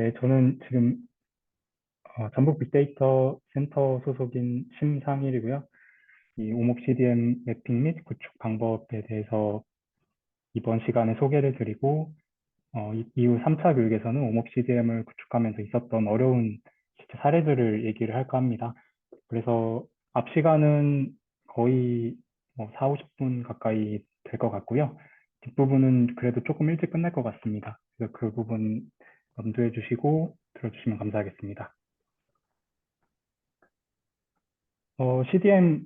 네, 저는 지금 전북 빅데이터 센터 소속인 심상일이고요. 이 오목 CDM 매핑 및 구축 방법에 대해서 이번 시간에 소개를 드리고 이후 3차 교육에서는 오목 CDM을 구축하면서 있었던 어려운 실제 사례들을 얘기를 할까 합니다. 그래서 앞 시간은 거의 4, 50분 가까이 될 것 같고요. 뒷부분은 그래도 조금 일찍 끝날 것 같습니다. 그래서 그 부분 염두해 주시고 들어주시면 감사하겠습니다. CDM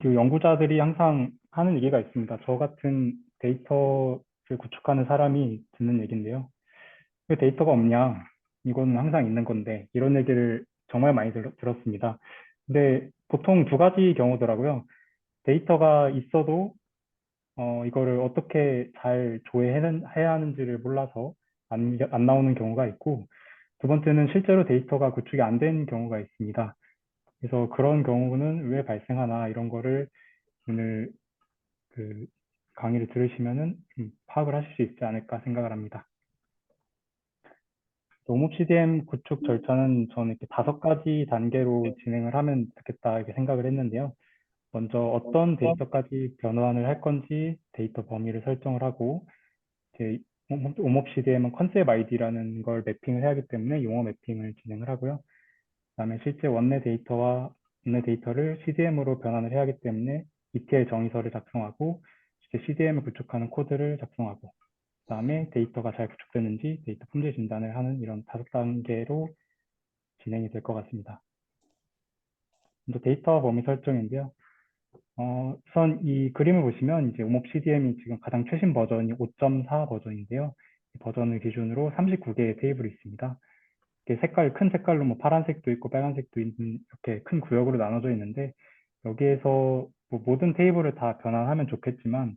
그 연구자들이 항상 하는 얘기가 있습니다. 저 같은 데이터를 구축하는 사람이 듣는 얘기인데요. 왜 데이터가 없냐? 이거는 항상 있는 건데, 이런 얘기를 정말 많이 들었습니다. 근데 보통 두 가지 경우더라고요. 데이터가 있어도 이거를 어떻게 잘 조회해야 하는지를 몰라서 안 나오는 경우가 있고, 두 번째는 실제로 데이터가 구축이 안 된 경우가 있습니다. 그래서 그런 경우는 왜 발생하나 이런 거를 오늘 그 강의를 들으시면은 파악을 하실 수 있지 않을까 생각을 합니다. 오목 CDM 구축 절차는 저는 이렇게 5가지 단계로 진행을 하면 좋겠다 이렇게 생각을 했는데요. 먼저 어떤 데이터까지 변환을 할 건지 데이터 범위를 설정을 하고, 이제 오목 CDM은 컨셉 아이디라는 걸 매핑을 해야 하기 때문에 용어 매핑을 진행을 하고요. 그다음에 실제 원내 데이터를 CDM으로 변환을 해야 하기 때문에 ETL 정의서를 작성하고 실제 CDM을 구축하는 코드를 작성하고 그다음에 데이터가 잘 구축되는지 데이터 품질 진단을 하는 이런 5단계로 진행이 될 것 같습니다. 먼저 데이터 범위 설정인데요. 우선 이 그림을 보시면 이제 오목 CDM이 지금 가장 최신 버전이 5.4 버전인데요. 이 버전을 기준으로 39개의 테이블이 있습니다. 큰 색깔로 뭐 파란색도 있고 빨간색도 있는 이렇게 큰 구역으로 나눠져 있는데 여기에서 뭐 모든 테이블을 다 변환하면 좋겠지만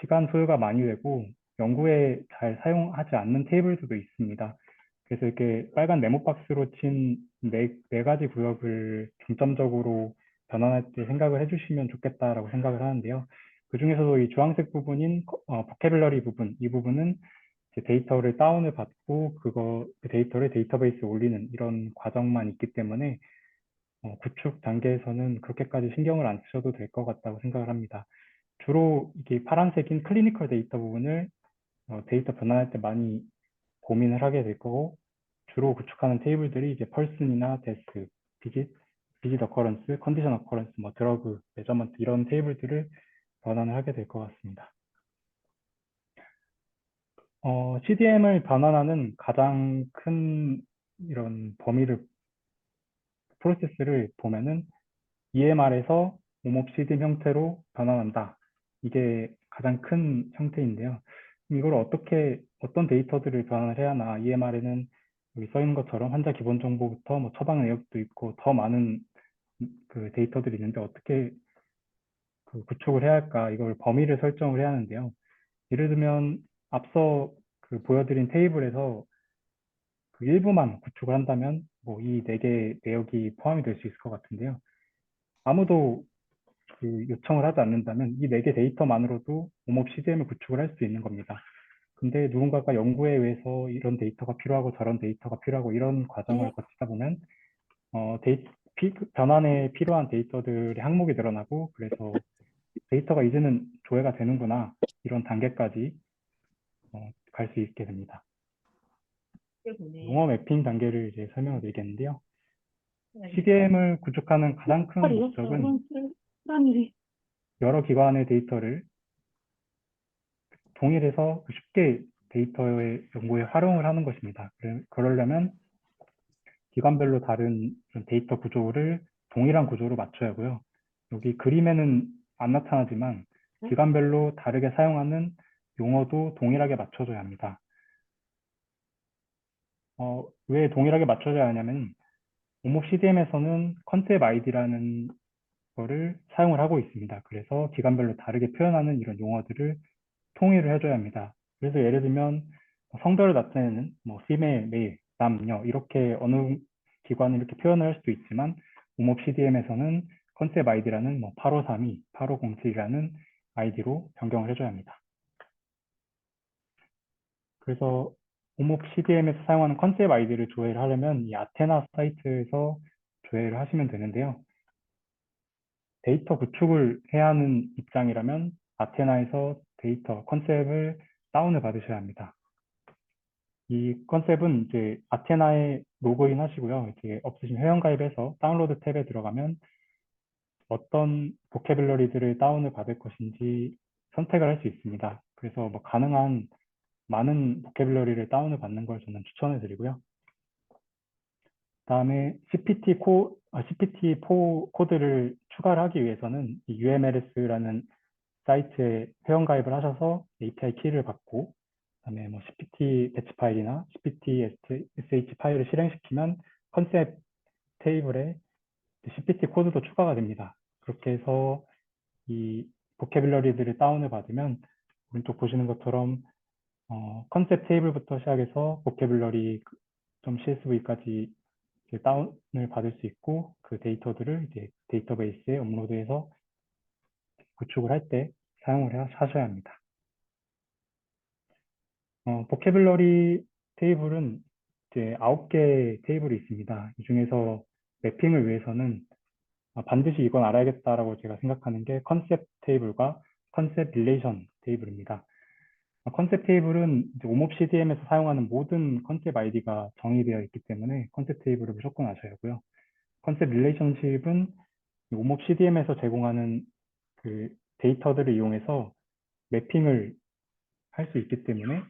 시간 소요가 많이 되고 연구에 잘 사용하지 않는 테이블들도 있습니다. 그래서 이렇게 빨간 네모 박스로 친 네 가지 구역을 중점적으로 변환할 때 생각을 해주시면 좋겠다라고 생각을 하는데요. 그 중에서도 이 주황색 부분인 보캐블러리 부분, 이 부분은 이제 데이터를 다운을 받고 그 데이터를 데이터베이스에 올리는 이런 과정만 있기 때문에 구축 단계에서는 그렇게까지 신경을 안 쓰셔도 될 것 같다고 생각을 합니다. 주로 이게 파란색인 클리니컬 데이터 부분을 데이터 변환할 때 많이 고민을 하게 될 거고 주로 구축하는 테이블들이 이제 펄슨이나 데스, 비짓 어커런스, 컨디션 어커런스, 뭐 드러그, 메저먼트 이런 테이블들을 변환을 하게 될 것 같습니다. CDM을 변환하는 가장 큰 이런 프로세스를 보면은 EMR에서 오목 CDM 형태로 변환한다. 이게 가장 큰 형태인데요. 이걸 어떤 데이터들을 변환을 해야 하나, EMR에는 여기 써 있는 것처럼 환자 기본 정보부터 뭐 처방 내역도 있고 더 많은 그 데이터들이 있는데 어떻게 그 구축을 해야 할까, 이걸 범위를 설정을 해야 하는데요. 예를 들면 앞서 그 보여드린 테이블에서 그 일부만 구축을 한다면 뭐 이 네 개 내역이 포함이 될 수 있을 것 같은데요. 아무도 그 요청을 하지 않는다면 이 네 개 데이터만으로도 오목 CDM을 구축을 할 수 있는 겁니다. 근데 누군가가 연구에 의해서 이런 데이터가 필요하고 저런 데이터가 필요하고 이런 과정을 거치다 보면 변환에 필요한 데이터들의 항목이 늘어나고 그래서 데이터가 이제는 조회가 되는구나 이런 단계까지 갈 수 있게 됩니다. 용어 매핑 단계를 이제 설명을 드리겠는데요. CDM을 구축하는 가장 큰 목적은 여러 기관의 데이터를 동일해서 쉽게 데이터의 연구에 활용을 하는 것입니다. 그러려면 기관별로 다른 데이터 구조를 동일한 구조로 맞춰야 하고요. 여기 그림에는 안 나타나지만 기관별로 다르게 사용하는 용어도 동일하게 맞춰줘야 합니다. 왜 동일하게 맞춰줘야 하냐면 오목 CDM에서는 컨셉 아이디라는 거를 사용을 하고 있습니다. 그래서 기관별로 다르게 표현하는 이런 용어들을 통일을 해줘야 합니다. 그래서 예를 들면 성별을 나타내는 뭐 female, male, 남녀 이렇게 어느 기관을 이렇게 표현을 할 수도 있지만 오목 CDM에서는 컨셉 아이디라는 뭐 8532, 8507이라는 아이디로 변경을 해줘야 합니다. 그래서 오목 CDM에서 사용하는 컨셉 아이디를 조회를 하려면 이 아테나 사이트에서 조회를 하시면 되는데요. 데이터 구축을 해야 하는 입장이라면 아테나에서 데이터 컨셉을 다운을 받으셔야 합니다. 이 컨셉은 이제 아테나에 로그인 하시고요. 이제 없으신 회원가입해서 다운로드 탭에 들어가면 어떤 보캐블러리들을 다운을 받을 것인지 선택을 할 수 있습니다. 그래서 뭐 가능한 많은 보캐블러리를 다운을 받는 걸 저는 추천을 드리고요. 다음에 CPT4 코드를 추가를 하기 위해서는 이 UMLS라는 사이트에 회원가입을 하셔서 API 키를 받고, 그다음에 뭐 CPT 배치 파일이나 CPT SH 파일을 실행시키면 컨셉 테이블에 CPT 코드도 추가가 됩니다. 그렇게 해서 이 보캐블러리들을 다운을 받으면 오른쪽 보시는 것처럼 컨셉 테이블부터 시작해서 보캐블러리 .csv까지 다운을 받을 수 있고 그 데이터들을 이제 데이터베이스에 업로드해서 구축을 할 때 사용을 하셔야 합니다. 보캐블러리 테이블은 이제 9개 테이블이 있습니다. 이 중에서 매핑을 위해서는 반드시 이건 알아야겠다라고 제가 생각하는 게 컨셉 테이블과 컨셉 릴레이션 테이블입니다. 컨셉 테이블은 오몹 CDM에서 사용하는 모든 컨셉 아이디가 정의되어 있기 때문에 컨셉 테이블을 무조건 아셔야 하고요. 컨셉 릴레이션십은 오몹 CDM에서 제공하는 그 데이터들을 이용해서 매핑을 할 수 있기 때문에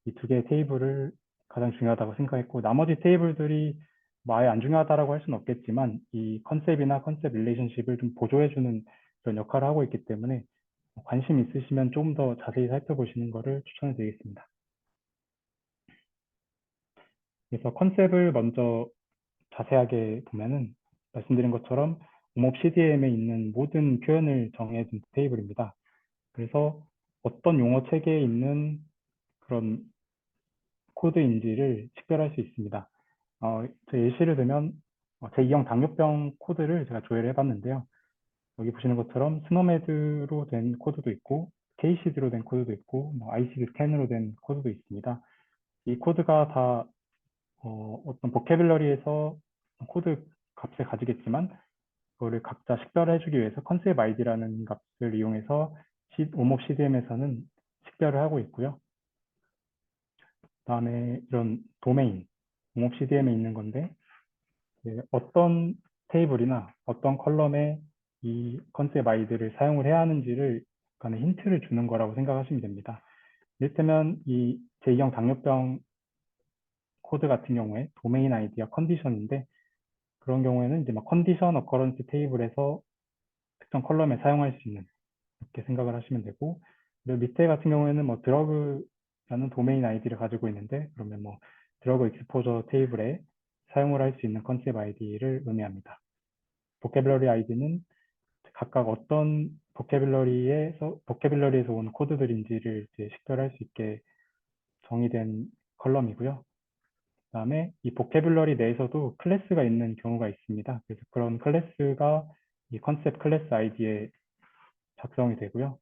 이 두 개의 테이블을 가장 중요하다고 생각했고, 나머지 테이블들이 뭐 아예 안 중요하다라고 할 수는 없겠지만 이 컨셉이나 컨셉 릴레이션십을 좀 보조해주는 그런 역할을 하고 있기 때문에 관심 있으시면 좀 더 자세히 살펴보시는 것을 추천해 드리겠습니다. 그래서 컨셉을 먼저 자세하게 보면은 말씀드린 것처럼 오몹 CDM에 있는 모든 표현을 정해준 테이블입니다. 그래서 어떤 용어 체계에 있는 그런 코드인지를 식별할 수 있습니다. 제 예시를 들면 제2형 당뇨병 코드를 제가 조회를 해봤는데요. 여기 보시는 것처럼 스노메드로 된 코드도 있고 KCD로 된 코드도 있고 뭐 ICD-10으로 된 코드도 있습니다. 이 코드가 다 어떤 보캐블러리에서 코드 값을 가지겠지만 그거를 각자 식별해주기 위해서 컨셉 아이디라는 값을 이용해서 오몹 CDM에서는 식별을 하고 있고요. 다음에 이런 도메인, 오몹 CDM에 있는 건데 어떤 테이블이나 어떤 컬럼에 이 컨셉 아이디를 사용을 해야 하는지를 간의 힌트를 주는 거라고 생각하시면 됩니다. 이를테면 이 제2형 당뇨병 코드 같은 경우에 도메인 아이디가 컨디션인데 그런 경우에는 이제 막 컨디션 어커런스 테이블에서 특정 컬럼에 사용할 수 있는 이렇게 생각을 하시면 되고 그리고 밑에 같은 경우에는 뭐 드러그라는 도메인 아이디를 가지고 있는데 그러면 뭐 드러그 익스포저 테이블에 사용을 할 수 있는 컨셉 아이디를 의미합니다. 보캐블러리 아이디는 각각 어떤 보캐블러리에서 온 코드들인지를 이제 식별할 수 있게 정의된 컬럼이고요. 그다음에 이 보캐블러리 내에서도 클래스가 있는 경우가 있습니다. 그래서 그런 클래스가 이 컨셉 클래스 아이디에 작성이 되고요.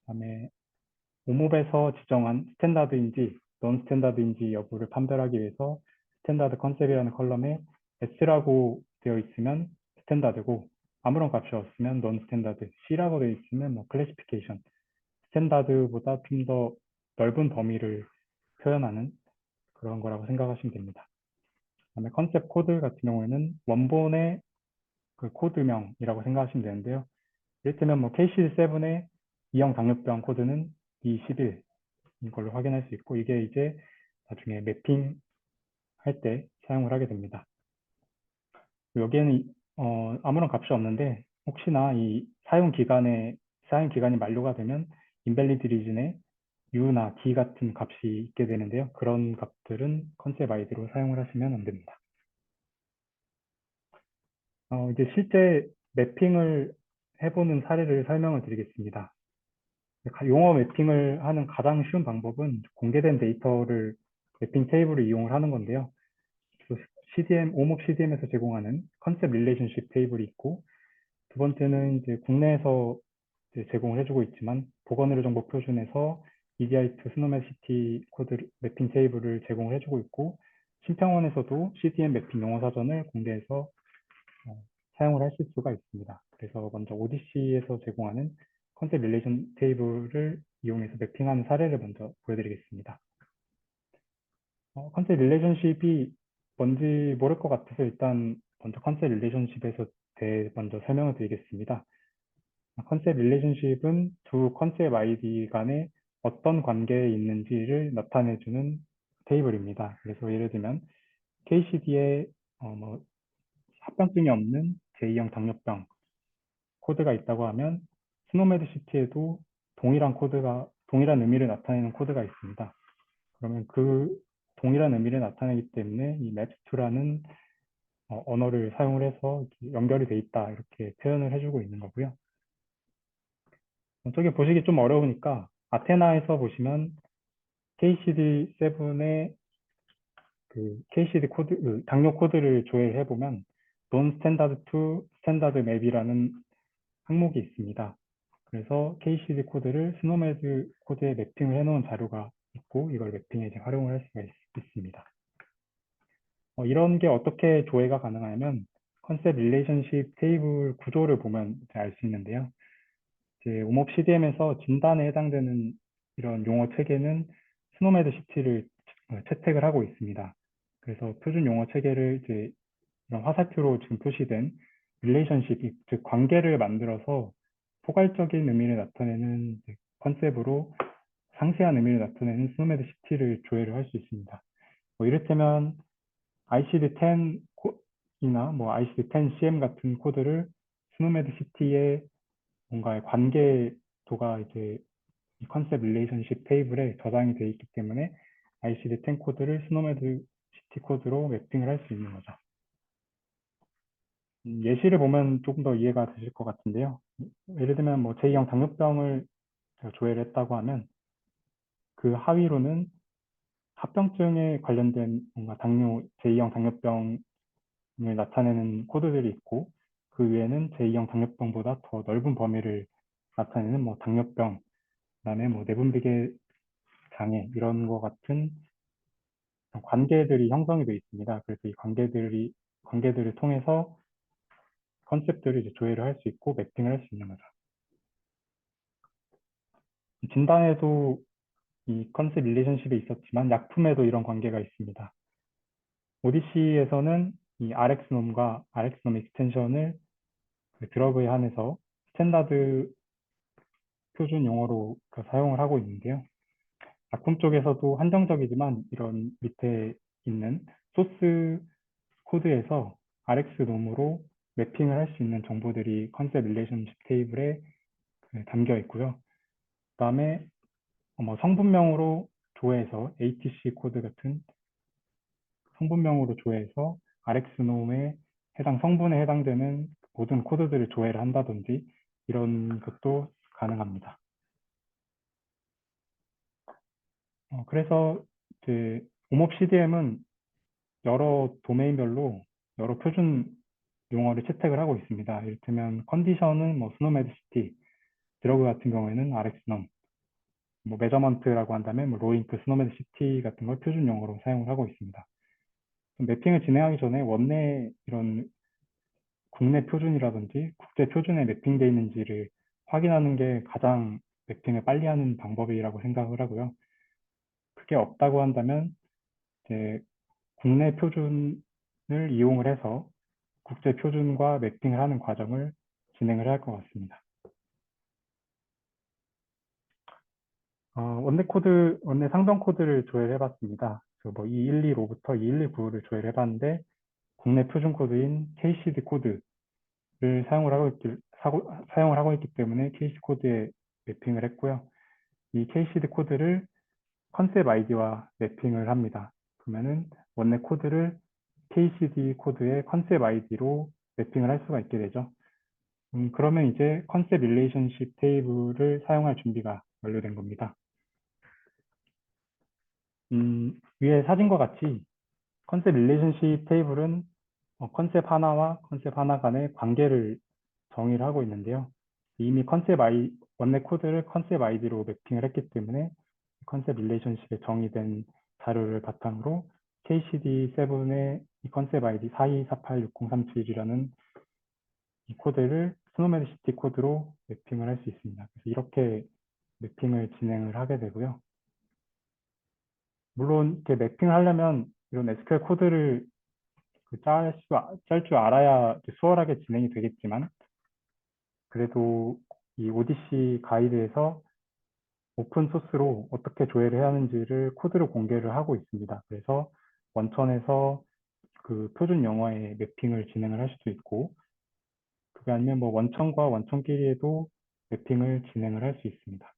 그다음에 오몹에서 지정한 스탠다드인지 non 스탠다드인지 여부를 판별하기 위해서 스탠다드 컨셉이라는 컬럼에 S라고 되어 있으면 스탠다드고 아무런 값이 없으면 non 스탠다드, C라고 되어 있으면 뭐 클래시피케이션, 스탠다드보다 좀 더 넓은 범위를 표현하는 그런 거라고 생각하시면 됩니다. 그다음에 컨셉 코드 같은 경우에는 원본의 그 코드명이라고 생각하시면 되는데요. 이를테면 뭐 KCD7의 2형 당뇨병 코드는 E11인 걸로 확인할 수 있고 이게 이제 나중에 매핑 할 때 사용을 하게 됩니다. 여기에는 아무런 값이 없는데 혹시나 이 사용 기간이 만료가 되면 invalid region에 U나 D 같은 값이 있게 되는데요. 그런 값들은 컨셉 아이디로 사용을 하시면 안 됩니다. 이제 실제 매핑을 해보는 사례를 설명을 드리겠습니다. 용어 매핑을 하는 가장 쉬운 방법은 공개된 데이터를 매핑 테이블을 이용을 하는 건데요. 오목 CDM에서 제공하는 컨셉 릴레이션십 테이블이 있고, 두 번째는 이제 국내에서 이제 제공을 해주고 있지만, 보건의료 정보 표준에서 EDI2 스노맨시티 코드 매핑 테이블을 제공을 해주고 있고, 신평원에서도 CDN 매핑 용어 사전을 공개해서 사용을 하실 수가 있습니다. 그래서 먼저 오디시에서 제공하는 컨셉 릴레이션 테이블을 이용해서 매핑하는 사례를 먼저 보여드리겠습니다. 컨셉 릴레이션십이 뭔지 모를 것 같아서 일단 먼저 컨셉 릴레이션십에서 대해 먼저 설명을 드리겠습니다. 컨셉 릴레이션십은 두 컨셉 아이디 간에 어떤 관계에 있는지를 나타내주는 테이블입니다. 그래서 예를 들면 KCD에 합병증이 없는 제2형 당뇨병 코드가 있다고 하면 스노메드 시티에도 동일한 의미를 나타내는 코드가 있습니다. 그러면 그 동일한 의미를 나타내기 때문에 이 maps2라는 언어를 사용을 해서 연결이 돼 있다 이렇게 표현을 해주고 있는 거고요. 저기 보시기 좀 어려우니까 아테나에서 보시면 KCD7의 그 KCD 코드, 당뇨 코드를 조회해 보면 non standard to standard map이라는 항목이 있습니다. 그래서 KCD 코드를 스노메드 코드에 매핑을 해놓은 자료가 있고 이걸 매핑에 이제 활용을 할 수가 있습니다. 이런 게 어떻게 조회가 가능하냐면 컨셉 릴레이션십 테이블 구조를 보면 알 수 있는데요. 이제 옴옵 CDM에서 진단에 해당되는 이런 용어 체계는 스노메드 시티를 채택을 하고 있습니다. 그래서 표준 용어 체계를 이제 이런 화살표로 지금 표시된 릴레이션십, 즉 관계를 만들어서 포괄적인 의미를 나타내는 컨셉으로 상세한 의미를 나타내는 스노메드 시티를 조회를 할 수 있습니다. 이를테면 ICD-10이나 ICD-10CM 같은 코드를 스노메드 시티의 뭔가의 관계도가 이제 이 컨셉 릴레이션십 테이블에 저장이 되어 있기 때문에 ICD-10 코드를 스노메드 시티 코드로 매핑을 할 수 있는 거죠. 예시를 보면 조금 더 이해가 되실 것 같은데요. 예를 들면 제2형 당뇨병을 조회를 했다고 하면 그 하위로는 합병증에 관련된 뭔가 제2형 당뇨병을 나타내는 코드들이 있고 그 위에는 제2형 당뇨병보다 더 넓은 범위를 나타내는 당뇨병, 그다음에 내분비계 장애 이런 것 같은 관계들이 형성이 되어 있습니다. 그래서 이 관계들을 통해서 컨셉들을 이제 조회를 할 수 있고 매핑을 할 수 있는 거죠. 진단에도 이 컨셉 릴레이션십이 있었지만 약품에도 이런 관계가 있습니다. 오디시에서는 이 RxNom과 RxNom 익스텐션을 그 드러그에 한해서 스탠다드 표준 용어로 사용을 하고 있는데요. 약품 쪽에서도 한정적이지만 이런 밑에 있는 소스 코드에서 RxNom으로 매핑을 할 수 있는 정보들이 컨셉 릴레이션십 테이블에 담겨 있고요. 그 다음에 성분명으로 조회해서 ATC 코드 같은 성분명으로 조회해서 RxNom의 해당 성분에 해당되는 모든 코드들을 조회를 한다든지 이런 것도 가능합니다. 그래서 이제 옴옵 CDM은 여러 도메인별로 여러 표준 용어를 채택을 하고 있습니다. 이를테면 컨디션은 스노메드시티, 드러그 같은 경우에는 RxNom, 메저먼트라고 한다면 로잉크, 스노메드시티 같은 걸 표준 용어로 사용을 하고 있습니다. 매핑을 진행하기 전에 원내 이런 국내 표준이라든지 국제 표준에 매핑되어 있는지를 확인하는 게 가장 매핑을 빨리 하는 방법이라고 생각을 하고요. 그게 없다고 한다면 이제 국내 표준을 이용을 해서 국제 표준과 매핑을 하는 과정을 진행을 할 것 같습니다. 원내 상병 코드를 조회를 해봤습니다. 2115부터 2119를 조회를 해봤는데 국내 표준 코드인 KCD 코드를 사용을 하고 있기 때문에 KCD 코드에 매핑을 했고요. 이 KCD 코드를 컨셉 아이디와 매핑을 합니다. 그러면은 원내 코드를 KCD 코드의 컨셉 아이디로 매핑을 할 수가 있게 되죠. 그러면 이제 컨셉 릴레이션십 테이블을 사용할 준비가 완료된 겁니다. 위에 사진과 같이 컨셉 릴레이션십 테이블은 컨셉 하나와 컨셉 하나 간의 관계를 정의를 하고 있는데요. 이미 원내 코드를 컨셉 아이디로 매핑을 했기 때문에 컨셉 릴레이션십에 정의된 자료를 바탕으로 KCD7의 이 컨셉 아이디 42486037이라는 이 코드를 스노우맨 시티 코드로 매핑을 할 수 있습니다. 그래서 이렇게 매핑을 진행을 하게 되고요. 물론 이렇게 매핑을 하려면 이런 SQL 코드를 짤 줄 알아야 수월하게 진행이 되겠지만, 그래도 이 ODC 가이드에서 오픈 소스로 어떻게 조회를 해야 하는지를 코드로 공개를 하고 있습니다. 그래서 원천에서 그 표준 영어에 매핑을 진행을 할 수도 있고, 그게 아니면 뭐 원천과 원천끼리에도 매핑을 진행을 할 수 있습니다.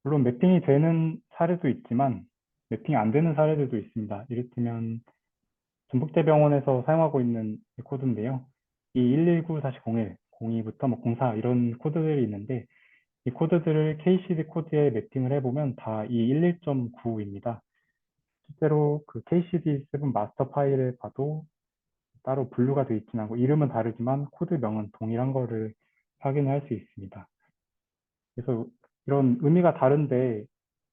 물론 매핑이 되는 사례도 있지만 매핑이 안 되는 사례들도 있습니다. 이를테면 전북대병원에서 사용하고 있는 코드인데요. 이 119-01, 02부터 뭐 04 이런 코드들이 있는데, 이 코드들을 KCD 코드에 매핑을 해보면 다 이 11.9입니다. 실제로 그 KCD7 마스터 파일을 봐도 따로 분류가 되어 있지는 않고 이름은 다르지만 코드명은 동일한 거를 확인할 수 있습니다. 그래서 이런 의미가 다른데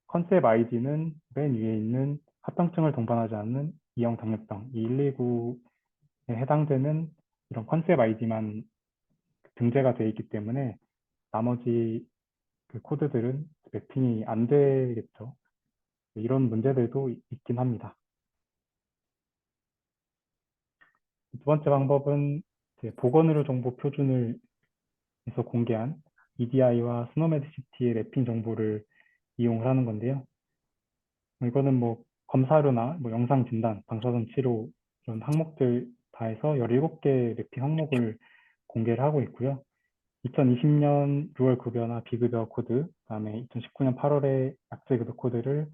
컨셉 아이디는 맨 위에 있는 합병증을 동반하지 않는 E형 당뇨병, 이 119에 해당되는 이런 컨셉 아이디만 등재가 되어 있기 때문에 나머지 그 코드들은 매핑이 안 되겠죠. 이런 문제들도 있긴 합니다. 두 번째 방법은 보건의료 정보 표준을 에서 공개한 EDI와 스노메드 시티의 랩핑 정보를 이용을 하는 건데요. 이거는 뭐 검사료나 뭐 영상 진단, 방사선 치료 이런 항목들 다 해서 17개 랩핑 항목을 공개를 하고 있고요. 2020년 6월 급여나 비급여 코드, 그다음에 2019년 8월에 약제 급여 코드를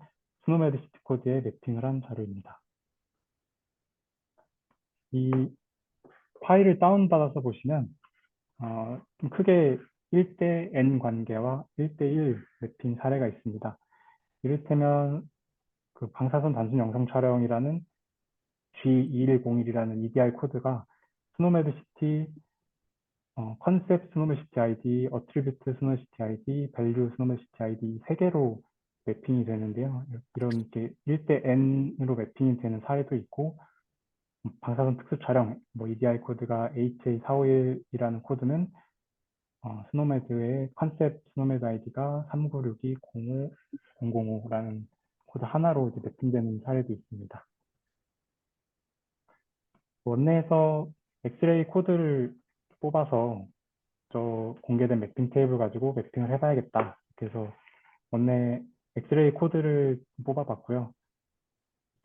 스노메드 시티 코드에 랩핑을 한 자료입니다. 이 파일을 다운받아서 보시면 좀 크게 1대 N 관계와 1대1 맵핑 사례가 있습니다. 이를테면 그 방사선 단순 영상 촬영이라는 G2101이라는 EDI 코드가 스노메드 시티 컨셉 스노메드 시티 아이디, 어트리뷰트 스노메드 시티 아이디, 밸류 스노메드 시티 아이디 세 개로 매핑이 되는데요. 이런 게 1대 N으로 매핑이 되는 사례도 있고, 방사선 특수 촬영, 뭐 EDI 코드가 HA451이라는 코드는 스노메드의 컨셉 스노메드 아이디가 396205005라는 코드 하나로 이제 매핑되는 사례도 있습니다. 원내에서 엑스레이 코드를 뽑아서 저 공개된 매핑 테이블 가지고 매핑을 해봐야겠다. 그래서 원내 엑스레이 코드를 뽑아봤고요.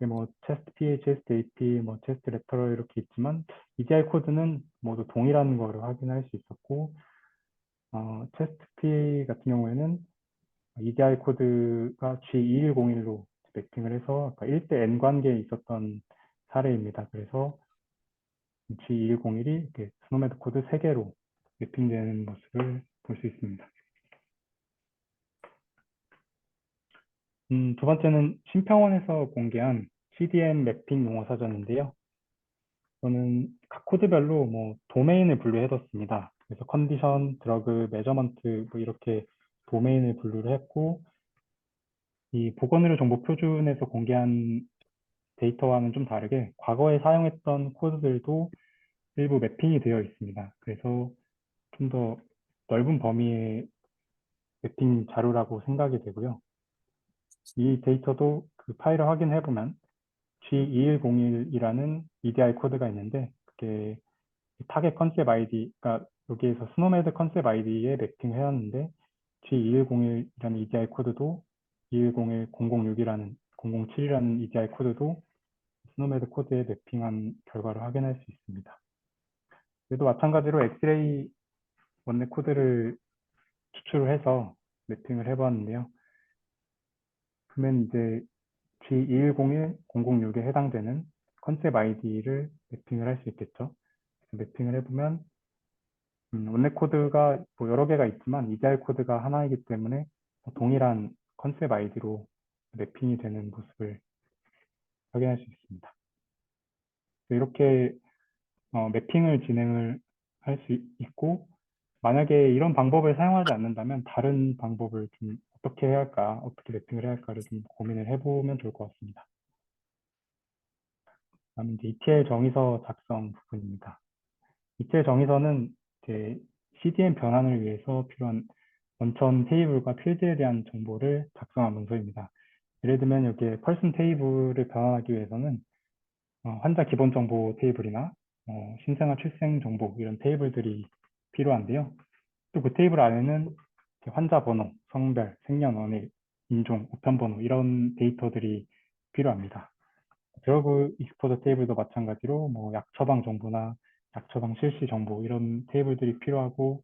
뭐 체스트 PA, 체스트 AP, 뭐 체스트 레터럴 이렇게 있지만 EDI 코드는 모두 동일한 거를 확인할 수 있었고, 체스트 PA 같은 경우에는 EDI 코드가 G2101로 매핑을 해서 1대 N 관계에 있었던 사례입니다. 그래서 G2101이 스노메드 코드 3개로 매핑되는 모습을 볼 수 있습니다. 두 번째는 심평원에서 공개한 CDM 매핑 용어 사전인데요. 저는 각 코드별로 뭐 도메인을 분류해뒀습니다. 그래서 컨디션, 드러그, 메저먼트 뭐 이렇게 도메인을 분류를 했고, 이 보건의료 정보 표준에서 공개한 데이터와는 좀 다르게 과거에 사용했던 코드들도 일부 매핑이 되어 있습니다. 그래서 좀 더 넓은 범위의 매핑 자료라고 생각이 되고요. 이 데이터도 그 파일을 확인해 보면 G2101이라는 EDI 코드가 있는데, 그게 타겟 컨셉 아이디, 그러니까 여기에서 스노메드 컨셉 아이디에 매핑을 해왔는데, G2101이라는 EDI 코드도 2101-006이라는 007이라는 EDI 코드도 스노메드 코드에 매핑한 결과를 확인할 수 있습니다. 그래도 마찬가지로 엑스레이 원내 코드를 추출을 해서 매핑을 해보았는데요. 그러면 이제 G2101-006에 해당되는 컨셉 아이디를 매핑을 할 수 있겠죠. 매핑을 해보면 원내 코드가 뭐 여러 개가 있지만 EDI 코드가 하나이기 때문에 동일한 컨셉 아이디로 매핑이 되는 모습을 확인할 수 있습니다. 이렇게 매핑을 진행을 할 수 있고, 만약에 이런 방법을 사용하지 않는다면 다른 방법을 좀 어떻게 해야 할까, 어떻게 매핑을 해야 할까를 좀 고민을 해보면 좋을 것 같습니다. 다음은 이제 ETL 정의서 작성 부분입니다. ETL 정의서는 이제 CDN 변환을 위해서 필요한 원천 테이블과 필드에 대한 정보를 작성한 문서입니다. 예를 들면 여기에 펄슨 테이블을 변환하기 위해서는 환자 기본 정보 테이블이나 신생아 출생 정보 이런 테이블들이 필요한데요. 또 그 테이블 안에는 환자 번호, 성별, 생년월일, 인종, 우편번호 이런 데이터들이 필요합니다. 드러그 익스포저 테이블도 마찬가지로 뭐 약 처방 정보나 약 처방 실시 정보 이런 테이블들이 필요하고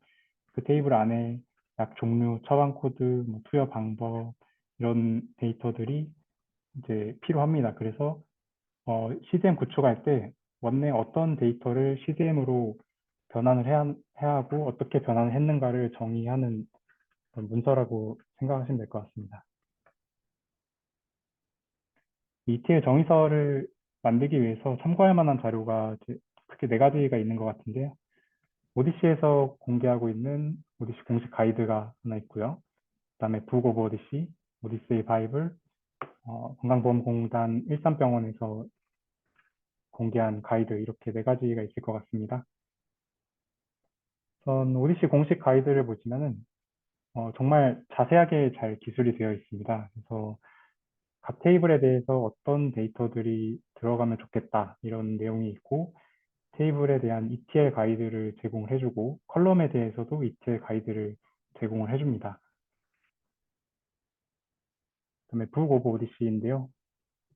그 테이블 안에 약 종류, 처방 코드, 뭐 투여 방법 이런 데이터들이 이제 필요합니다. 그래서 CDM 구축할 때 원내 어떤 데이터를 CDM으로 변환을 해야 하고 어떻게 변환을 했는가를 정의하는 그런 문서라고 생각하시면 될 것 같습니다. ETL 정의서를 만들기 위해서 참고할 만한 자료가 이제 크게 네 가지가 있는 것 같은데요. 오디시에서 공개하고 있는 오디시 공식 가이드가 하나 있고요. 그다음에 북 오브 오디시, 오디세이 바이블, 건강보험공단 일산병원에서 공개한 가이드 이렇게 네 가지가 있을 것 같습니다. 우선 오디시 공식 가이드를 보시면은 정말 자세하게 잘 기술이 되어 있습니다. 그래서 각 테이블에 대해서 어떤 데이터들이 들어가면 좋겠다 이런 내용이 있고 테이블에 대한 ETL 가이드를 제공을 해주고 컬럼에 대해서도 ETL 가이드를 제공을 해줍니다. 그다음에 북 오브 오디시인데요.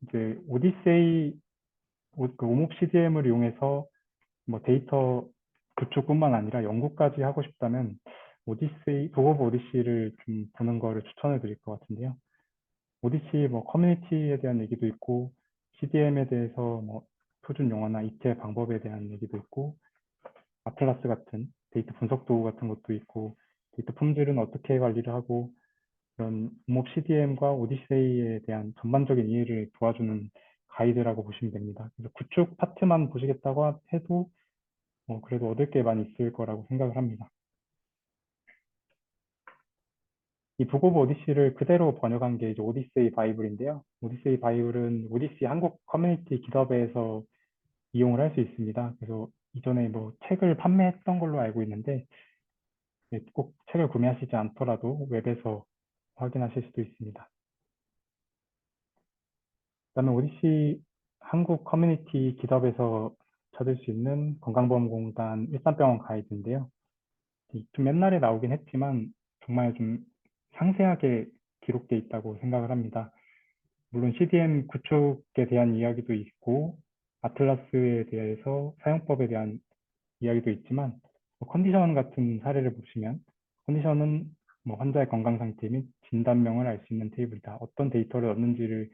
이제 오디세이 그 오목 CDM을 이용해서 뭐 데이터 구축뿐만 아니라 연구까지 하고 싶다면 오디세이 북 오브 오디시를 좀 보는 거를 추천해 드릴 것 같은데요. 오디시 뭐 커뮤니티에 대한 얘기도 있고 CDM에 대해서 뭐 표준 용어나 ETL 방법에 대한 얘기도 있고 아틀라스 같은 데이터 분석 도구 같은 것도 있고 데이터 품질은 어떻게 관리를 하고 그런 옵 CDM과 오디세이에 대한 전반적인 이해를 도와주는 가이드라고 보시면 됩니다. 그래서 구축 파트만 보시겠다고 해도 그래도 얻을 게 많이 있을 거라고 생각을 합니다. 이 북 오브 오디시를 그대로 번역한 게 이제 오디세이 바이블인데요. 오디세이 바이블은 오디시 한국 커뮤니티 깃허브에서 이용을 할 수 있습니다. 그래서 이전에 뭐 책을 판매했던 걸로 알고 있는데 꼭 책을 구매하시지 않더라도 웹에서 확인하실 수도 있습니다. 그다음에 오디시 한국 커뮤니티 깃허브에서 찾을 수 있는 건강보험공단 일산병원 가이드인데요. 좀 옛날에 나오긴 했지만 정말 좀 상세하게 기록되어 있다고 생각을 합니다. 물론 CDM 구축에 대한 이야기도 있고 아틀라스에 대해서 사용법에 대한 이야기도 있지만 컨디션 같은 사례를 보시면 컨디션은 뭐 환자의 건강 상태 및 진단명을 알 수 있는 테이블이다. 어떤 데이터를 넣는지를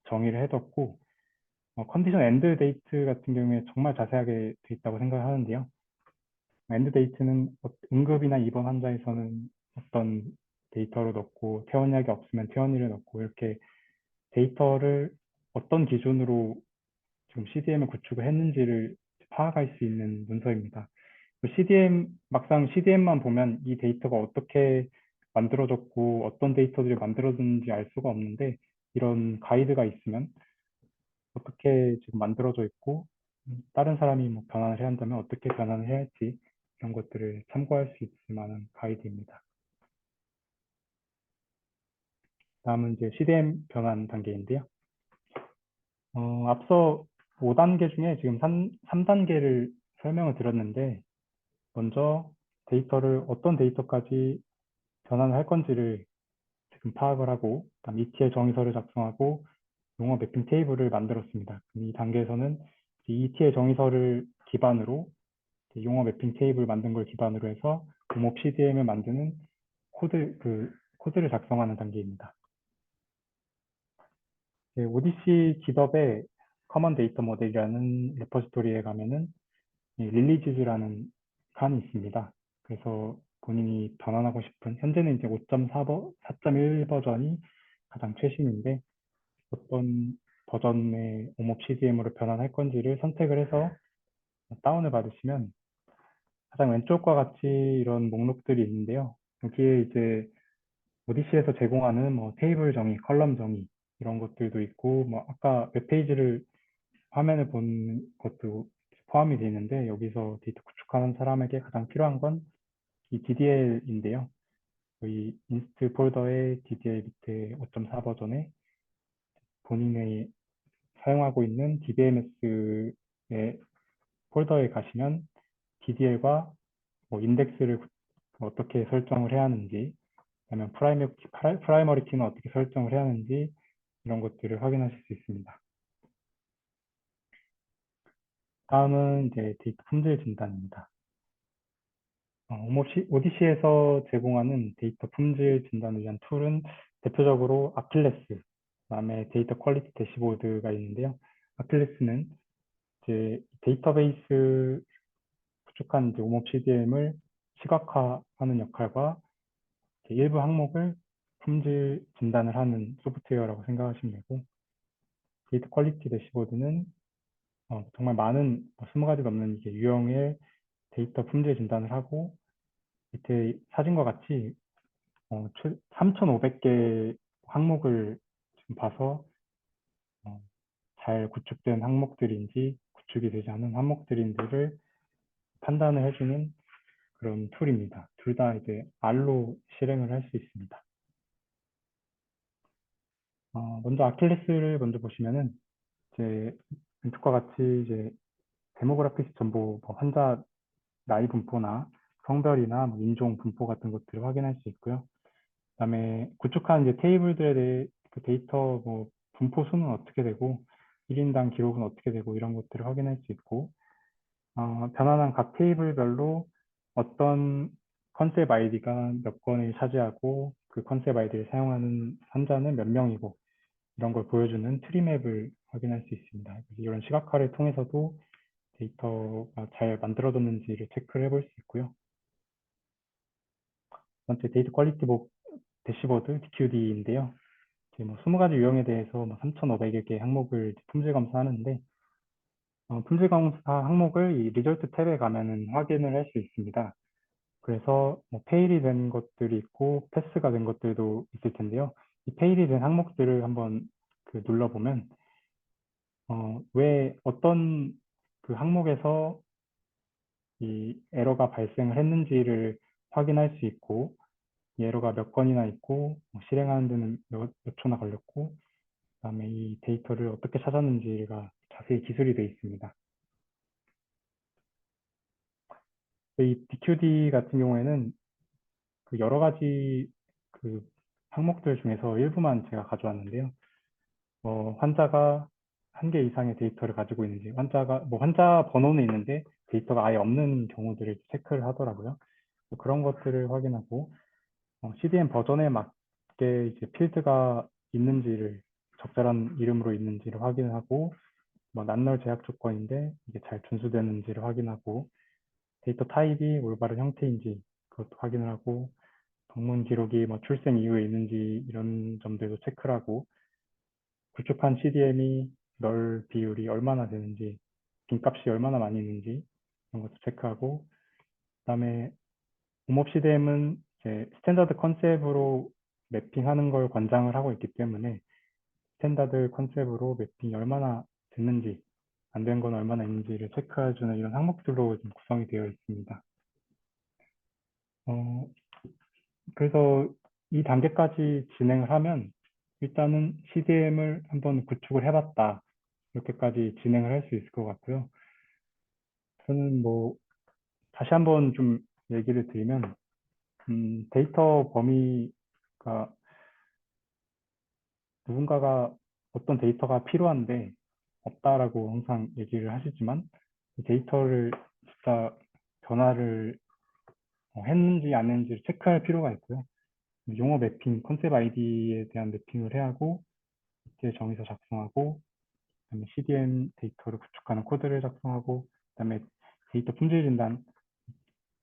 정의를 해뒀고 컨디션 엔드 데이트 같은 경우에 정말 자세하게 돼 있다고 생각하는데요. 엔드 데이트는 응급이나 입원 환자에서는 어떤 데이터로 넣고 퇴원약이 없으면 퇴원일을 넣고 이렇게 데이터를 어떤 기준으로 지금 CDM을 구축을 했는지를 파악할 수 있는 문서입니다. 막상 CDM만 보면 이 데이터가 어떻게 만들어졌고 어떤 데이터들이 만들어졌는지 알 수가 없는데 이런 가이드가 있으면 어떻게 지금 만들어져 있고 다른 사람이 뭐 변환을 해야 한다면 어떻게 변환을 해야 할지 이런 것들을 참고할 수 있을 만한 가이드입니다. 다음은 이제 CDM 변환 단계인데요. 앞서 5단계 중에 지금 3단계를 설명을 드렸는데 먼저 데이터를 어떤 데이터까지 변환을 할 건지를 지금 파악을 하고 그다음 ETL 정의서를 작성하고 용어 매핑 테이블을 만들었습니다. 이 단계에서는 이 ETL 정의서를 기반으로 용어 매핑 테이블 만든 걸 기반으로 해서 옵 CDM을 만드는 코드를 작성하는 단계입니다. 오디시 깃허브의 커먼 데이터 모델이라는 레퍼지토리에 가면은 릴리지즈라는 칸이 있습니다. 그래서 본인이 변환하고 싶은 현재는 이제 4.1 버전이 가장 최신인데 어떤 버전의 옴옵 CDM으로 변환할 건지를 선택을 해서 다운을 받으시면 가장 왼쪽과 같이 이런 목록들이 있는데요. 여기에 이제 오디시에서 제공하는 뭐 테이블 정의, 컬럼 정의 이런 것들도 있고, 뭐 아까 웹페이지를 화면을 본 것도 포함이 되어 있는데 여기서 데이터 구축하는 사람에게 가장 필요한 건 이 DDL인데요. 이 인스트 폴더의 DDL 밑에 5.4 버전에 본인의 사용하고 있는 DBMS의 폴더에 가시면 DDL과 뭐 인덱스를 어떻게 설정을 해야 하는지, 아니면 프라이머리 키는 어떻게 설정을 해야 하는지 이런 것들을 확인하실 수 있습니다. 다음은 이제 데이터 품질 진단입니다. 오디시에서 제공하는 데이터 품질 진단을 위한 툴은 대표적으로 아킬레스, 그다음에 데이터 퀄리티 대시보드가 있는데요. 아킬레스는 이제 데이터베이스 구축한 이제 옴옵 CDM을 시각화하는 역할과 일부 항목을 품질 진단을 하는 소프트웨어라고 생각하시면 되고, 데이터 퀄리티 대시보드는 정말 많은 20가지 넘는 이게 유형의 데이터 품질 진단을 하고, 밑에 사진과 같이 3,500개 항목을 지금 봐서 어, 잘 구축된 항목들인지 구축이 되지 않은 항목들인지를 판단을 해주는 그런 툴입니다. 둘 다 이제 R로 실행을 할 수 있습니다. 먼저 아킬레스를 먼저 보시면은 이제 왼쪽과 같이 이제 데모그래픽 정보, 뭐 환자 나이 분포나 성별이나 뭐 인종 분포 같은 것들을 확인할 수 있고요. 그다음에 구축한 이제 테이블들에 대해 그 데이터 뭐 분포 수는 어떻게 되고 1인당 기록은 어떻게 되고 이런 것들을 확인할 수 있고, 변환한 각 테이블별로 어떤 컨셉 아이디가 몇 건을 차지하고 그 컨셉 아이디를 사용하는 환자는 몇 명이고 이런 걸 보여주는 트리맵을 확인할 수 있습니다. 그래서 이런 시각화를 통해서도 데이터가 잘 만들어졌는지를 체크를 해볼 수 있고요. 두 번째 데이터 퀄리티 대시보드 DQD인데요. 뭐 20가지 유형에 대해서 뭐 3,500여 개 항목을 품질 검사하는데, 품질 검사 항목을 이 리절트 탭에 가면은 확인을 할 수 있습니다. 그래서 뭐 페일이 된 것들이 있고 패스가 된 것들도 있을 텐데요. 이 페일이 된 항목들을 한번 그 눌러보면 왜 어떤 그 항목에서 이 에러가 발생을 했는지를 확인할 수 있고, 이 에러가 몇 건이나 있고 뭐 실행하는 데는 몇 초나 걸렸고, 그다음에 이 데이터를 어떻게 찾았는지가 자세히 기술이 되어 있습니다. 이 DQD 같은 경우에는 그 여러 가지 그 항목들 중에서 일부만 제가 가져왔는데요. 환자가 한 개 이상의 데이터를 가지고 있는지, 환자 번호는 있는데 데이터가 아예 없는 경우들을 체크를 하더라고요. 그런 것들을 확인하고, CDM 버전에 맞게 이제 필드가 있는지를, 적절한 이름으로 있는지를 확인하고, 뭐 난널 제약 조건인데 이게 잘 준수되는지를 확인하고, 데이터 타입이 올바른 형태인지 그것도 확인을 하고, 방문 기록이 뭐 출생 이후에 있는지 이런 점들도 체크를 하고, 구축한 CDM이 널 비율이 얼마나 되는지, 빈값이 얼마나 많이 있는지 이런 것도 체크하고, 그다음에 홈업 CDM은 이제 스탠다드 컨셉으로 매핑하는 걸 권장을 하고 있기 때문에 스탠다드 컨셉으로 매핑이 얼마나 됐는지, 안 된 건 얼마나 있는지를 체크해주는 이런 항목들로 좀 구성이 되어 있습니다. 어, 그래서 이 단계까지 진행을 하면 일단은 CDM을 한번 구축을 해봤다, 이렇게까지 진행을 할 수 있을 것 같고요. 저는 뭐 다시 한번 좀 얘기를 드리면, 데이터 범위가 누군가가 어떤 데이터가 필요한데 없다라고 항상 얘기를 하시지만, 이 데이터를 진짜 변화를 했는지 안 했는지를 체크할 필요가 있고요. 용어 매핑, 컨셉 아이디에 대한 매핑을 해야 하고, 이제 정의서 작성하고, 그다음에 CDM 데이터를 구축하는 코드를 작성하고, 그다음에 데이터 품질 진단,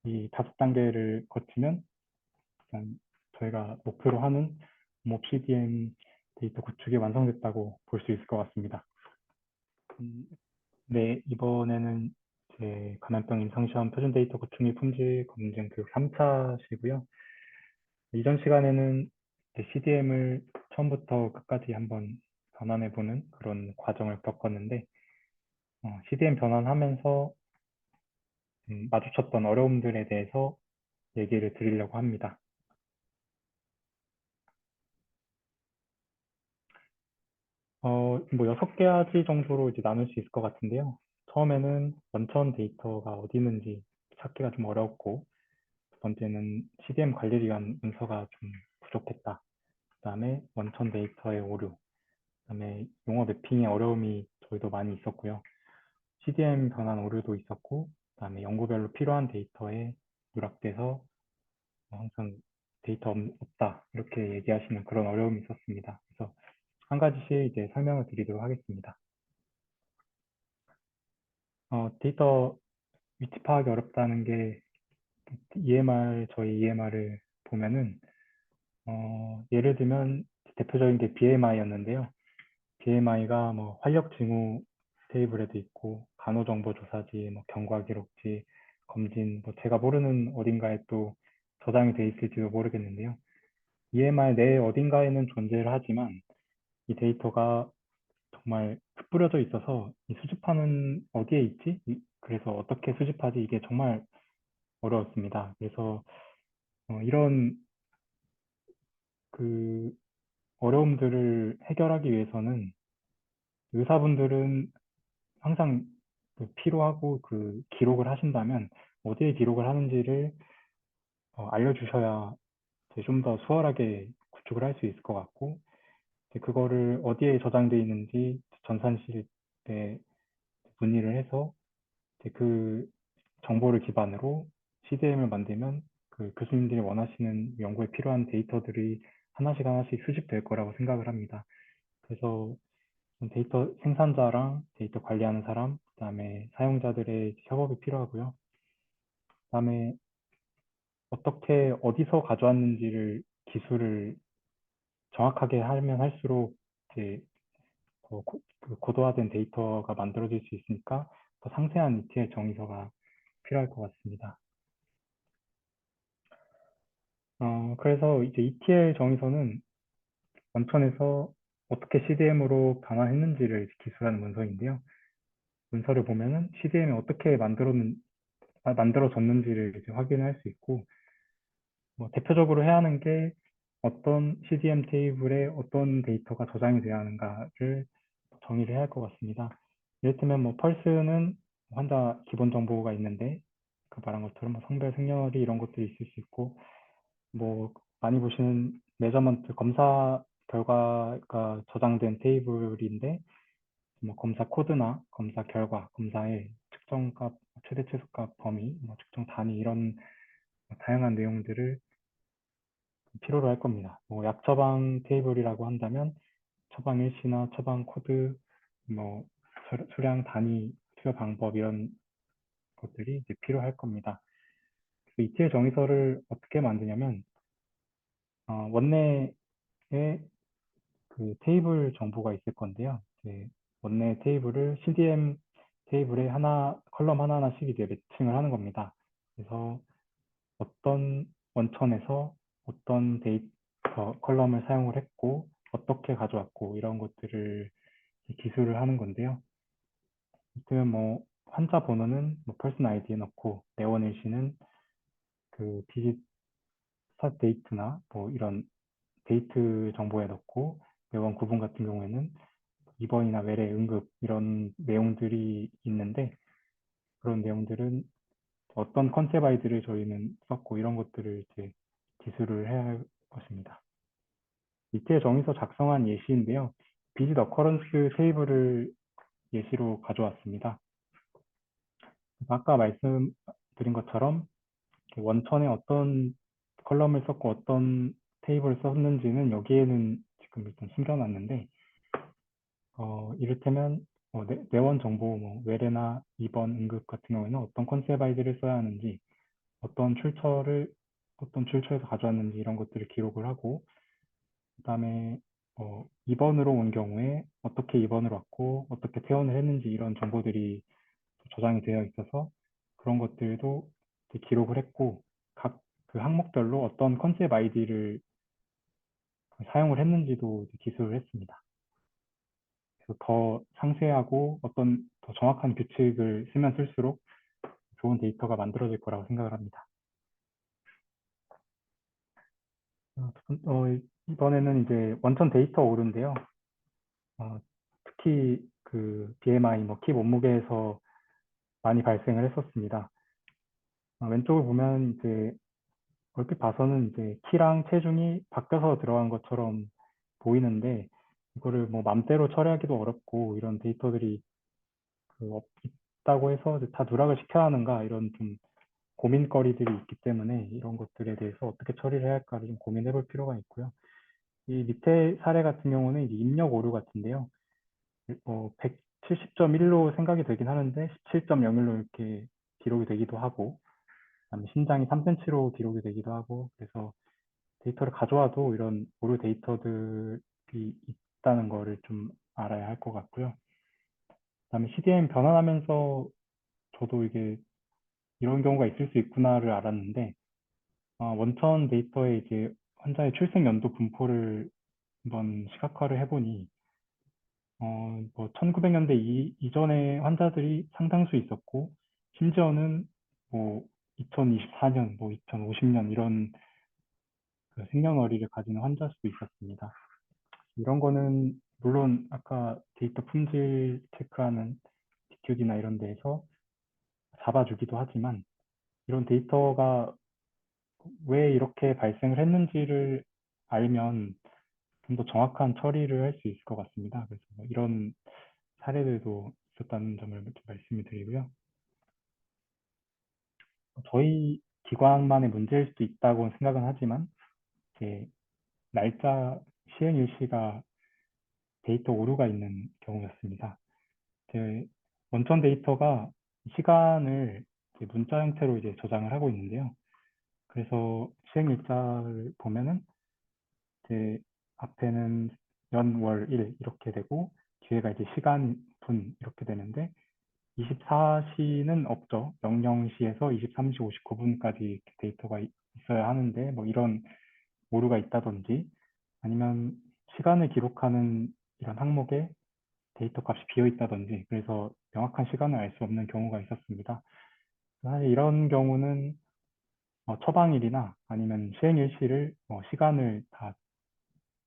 이 5단계를 거치면 일단 저희가 목표로 하는 몹 CDM 데이터 구축이 완성됐다고 볼 수 있을 것 같습니다. 네, 이번에는 제 감염병 임상시험 표준 데이터 구축 및 품질 검증 교육 3차시고요. 이전 시간에는 CDM을 처음부터 끝까지 한번 변환해보는 그런 과정을 겪었는데, CDM 변환하면서 마주쳤던 어려움들에 대해서 얘기를 드리려고 합니다. 뭐 6가지 정도로 이제 나눌 수 있을 것 같은데요. 처음에는 원천 데이터가 어디 있는지 찾기가 좀 어려웠고, 두 번째는 CDM 관리 기관 문서가 좀 부족했다. 그다음에 원천 데이터의 오류, 그다음에 용어 매핑의 어려움이 저희도 많이 있었고요. CDM 변환 오류도 있었고, 그다음에 연구별로 필요한 데이터에 누락돼서 항상 데이터 없다 이렇게 얘기하시는 그런 어려움이 있었습니다. 그래서 한 가지씩 이제 설명을 드리도록 하겠습니다. 데이터 위치 파악이 어렵다는 게 저희 EMR을 보면은 예를 들면 대표적인 게 BMI였는데요. BMI가 뭐 활력 징후 테이블에도 있고 간호정보조사지, 뭐 경과기록지, 검진, 뭐 제가 모르는 어딘가에 또 저장이 돼 있을지도 모르겠는데요. EMR 내 어딘가에는 존재를 하지만 이 데이터가 정말 흩뿌려져 있어서 이 수집하는 어디에 있지? 그래서 어떻게 수집하지? 이게 정말 어려웠습니다. 그래서 이런 그 어려움들을 해결하기 위해서는 의사분들은 항상 필요하고 기록을 하신다면 어디에 기록을 하는지를 알려주셔야 좀 더 수월하게 구축을 할 수 있을 것 같고 이제 그거를 어디에 저장되어 있는지 전산실에 문의를 해서 이제 그 정보를 기반으로 CDM을 만들면 그 교수님들이 원하시는 연구에 필요한 데이터들이 하나씩 하나씩 수집될 거라고 생각을 합니다. 그래서 데이터 생산자랑 데이터 관리하는 사람, 그다음에 사용자들의 협업이 필요하고요. 그다음에 어떻게 어디서 가져왔는지를 기술을 정확하게 하면 할수록 이제 그 고도화된 데이터가 만들어질 수 있으니까 더 상세한 ETL 정의서가 필요할 것 같습니다. 그래서 이제 ETL 정의서는 원천에서 어떻게 CDM으로 변환했는지를 기술하는 문서인데요. 문서를 보면은 CDM이 어떻게 만들어졌는지를 이제 확인할 수 있고, 뭐 대표적으로 해야 하는 게 어떤 CDM 테이블에 어떤 데이터가 저장이 되어야 하는가를 정의를 해야 할 것 같습니다. 이를테면 뭐 펄스는 환자 기본 정보가 있는데 그 말한 것처럼 뭐 성별, 생년월일 이런 것들이 있을 수 있고 뭐 많이 보시는 메저먼트 검사 결과가 저장된 테이블인데 뭐 검사 코드나 검사 결과, 검사의 측정값, 최대 최소값 범위, 뭐 측정 단위 이런 다양한 내용들을 필요로 할 겁니다. 뭐 약 처방 테이블이라고 한다면 처방 일시나 처방 코드, 뭐 수량 단위, 투여 방법 이런 것들이 이제 필요할 겁니다. 그래서 ETL 정의서를 어떻게 만드냐면 원내에 그 테이블 정보가 있을 건데요. 이제 원내 테이블을 CDM 테이블에 컬럼 하나하나씩 이제 매칭을 하는 겁니다. 그래서 어떤 원천에서 어떤 데이터 컬럼을 사용을 했고 어떻게 가져왔고 이런 것들을 기술을 하는 건데요. 그러면 뭐 환자 번호는 뭐 퍼슨 아이디에 넣고 내원일시는 그 비짓 스타트 데이트나 뭐 이런 데이트 정보에 넣고 내원 구분 같은 경우에는 입원이나 외래 응급 이런 내용들이 있는데 그런 내용들은 어떤 컨셉 아이디를 저희는 썼고 이런 것들을 이제 기술을 해야 할 것입니다. 밑에 정의서 작성한 예시인데요. 비짓 어커런스 테이블을 예시로 가져왔습니다. 아까 말씀드린 것처럼 원천에 어떤 컬럼을 썼고 어떤 테이블을 썼는지는 여기에는 지금 일단 숨겨놨는데 이를테면 내원 정보, 뭐 외래나 입원, 응급 같은 경우에는 어떤 컨셉 아이디를 써야 하는지, 어떤 출처에서 가져왔는지 이런 것들을 기록을 하고, 그다음에 입원으로 온 경우에 어떻게 입원을 왔고 어떻게 퇴원을 했는지 이런 정보들이 저장이 되어 있어서 그런 것들도 기록을 했고 각 그 항목별로 어떤 컨셉 아이디를 사용을 했는지도 이제 기술을 했습니다. 그래서 더 상세하고 어떤 더 정확한 규칙을 쓰면 쓸수록 좋은 데이터가 만들어질 거라고 생각을 합니다. 이번에는 이제 원천 데이터 오류인데요. 어, 특히 그 BMI, 뭐 키 몸무게에서 많이 발생을 했었습니다. 왼쪽을 보면 이제 얼핏 봐서는 이제 키랑 체중이 바뀌어서 들어간 것처럼 보이는데 이거를 뭐 맘대로 처리하기도 어렵고 이런 데이터들이 있다고 해서 다 누락을 시켜야 하는가 이런 좀 고민거리들이 있기 때문에 이런 것들에 대해서 어떻게 처리를 해야 할까를 좀 고민해 볼 필요가 있고요. 이 밑에 사례 같은 경우는 이제 입력 오류 같은데요. 170.1로 생각이 되긴 하는데 17.01로 이렇게 기록이 되기도 하고 그다음에 신장이 3cm로 기록이 되기도 하고 그래서 데이터를 가져와도 이런 오류 데이터들이 있다는 거를 좀 알아야 할 것 같고요. 그다음에 CDM 변환하면서 저도 이게 이런 경우가 있을 수 있구나를 알았는데 원천 데이터에 이제 환자의 출생 연도 분포를 한번 시각화를 해보니 뭐 1900년대 이전의 환자들이 상당수 있었고 심지어는 뭐 2024년, 뭐 2050년 이런 그 생년월일을 가지는 환자 수도 있었습니다. 이런 거는 물론 아까 데이터 품질 체크하는 디큐디나 이런 데에서 잡아주기도 하지만 이런 데이터가 왜 이렇게 발생을 했는지를 알면 좀 더 정확한 처리를 할 수 있을 것 같습니다. 그래서 뭐 이런 사례들도 있었다는 점을 좀 말씀을 드리고요. 저희 기관만의 문제일 수도 있다고 생각은 하지만 이제 날짜 시행 일시가 데이터 오류가 있는 경우였습니다. 제 원천 데이터가 시간을 문자 형태로 이제 저장을 하고 있는데요. 그래서 시행 일자를 보면은 이제 앞에는 연, 월, 일 이렇게 되고 뒤에가 이제 시간, 분 이렇게 되는데 24시는 없죠. 00시에서 23시 59분까지 데이터가 있어야 하는데 뭐 이런 오류가 있다든지 아니면 시간을 기록하는 이런 항목에 데이터 값이 비어 있다든지 그래서 명확한 시간을 알 수 없는 경우가 있었습니다. 사실 이런 경우는 처방일이나 아니면 시행일시를 시간을 다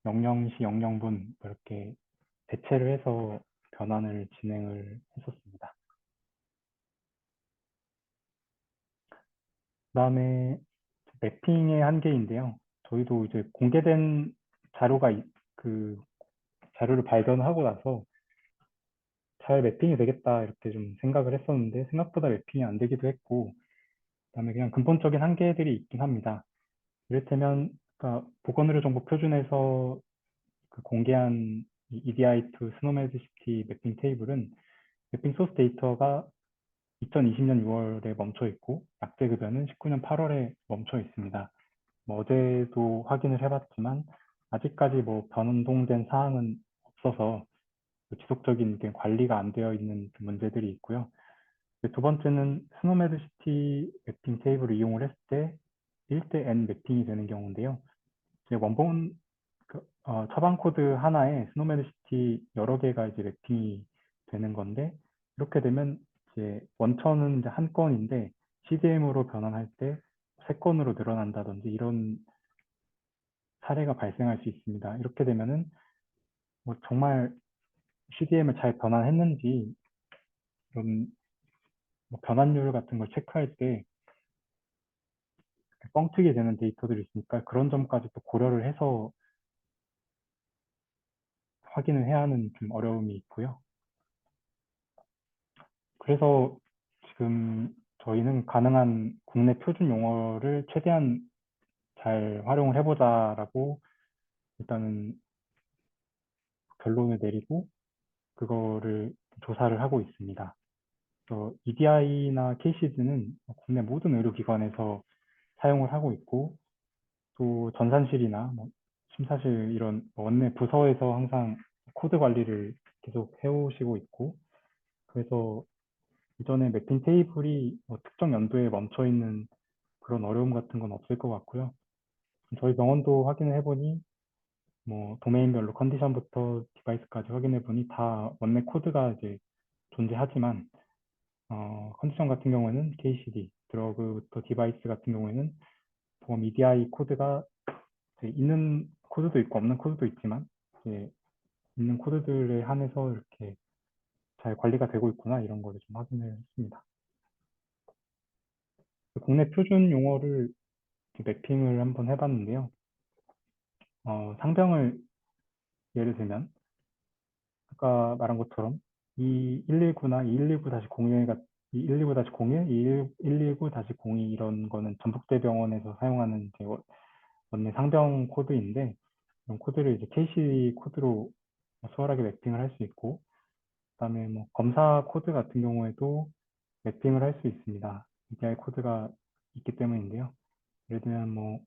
00시 00분 이렇게 대체를 해서 변환을 진행을 했었습니다. 그다음에 매핑의 한계인데요. 저희도 이제 공개된 자료가 그 자료를 발견하고 나서 잘 매핑이 되겠다 이렇게 좀 생각을 했었는데 생각보다 매핑이 안 되기도 했고 그다음에 그냥 근본적인 한계들이 있긴 합니다. 이를테면 그러니까 보건의료정보 표준에서 그 공개한 EDI2 스노메드시티 매핑 테이블은 매핑 소스 데이터가 2020년 6월에 멈춰 있고 약제급여는 19년 8월에 멈춰 있습니다. 뭐 어제도 확인을 해봤지만 아직까지 뭐 변동된 사항은 없어서 지속적인 관리가 안 되어 있는 문제들이 있고요. 두 번째는 스노메드시티 매핑 테이블을 이용을 했을 때 1대 N 매핑이 되는 경우인데요. 이제 원본 처방 코드 하나에 스노메드시티 여러 개가 이제 매핑이 되는 건데 이렇게 되면 이제 원천은 이제 한 건인데 CDM으로 변환할 때 세 건으로 늘어난다든지 이런 사례가 발생할 수 있습니다. 이렇게 되면은 뭐 정말 CDM을 잘 변환했는지 이런 뭐 변환율 같은 걸 체크할 때 뻥튀기 되는 데이터들이 있으니까 그런 점까지 또 고려를 해서 확인을 해야 하는 좀 어려움이 있고요. 그래서 지금 저희는 가능한 국내 표준 용어를 최대한 잘 활용을 해보자라고 일단은 결론을 내리고 그거를 조사를 하고 있습니다. 그래서 EDI나 KCD는 국내 모든 의료기관에서 사용을 하고 있고 또 전산실이나 뭐 심사실 이런 원내 부서에서 항상 코드 관리를 계속 해오시고 있고 그래서 이전에 매핑 테이블이 뭐 특정 연도에 멈춰 있는 그런 어려움 같은 건 없을 것 같고요. 저희 병원도 확인을 해보니 뭐 도메인별로 컨디션부터 디바이스까지 확인해 보니 다 원래 코드가 이제 존재하지만 컨디션 같은 경우에는 KCD, 드러그부터 디바이스 같은 경우에는 보험 EDI 코드가 이제 있는 코드도 있고 없는 코드도 있지만 이제 있는 코드들에 한해서 이렇게 잘 관리가 되고 있구나 이런 거를 좀 확인을 했습니다. 국내 표준 용어를 매핑을 한번 해봤는데요. 상병을 예를 들면 아까 말한 것처럼 이 119나 219-01, 219-01, 119-02 이런 거는 전북대병원에서 사용하는 이제 원래 상병 코드인데 이런 코드를 이제 KC 코드로 수월하게 매핑을 할 수 있고 그다음에 뭐 검사 코드 같은 경우에도 매핑을 할 수 있습니다. EDI 코드가 있기 때문인데요. 예를 들면 뭐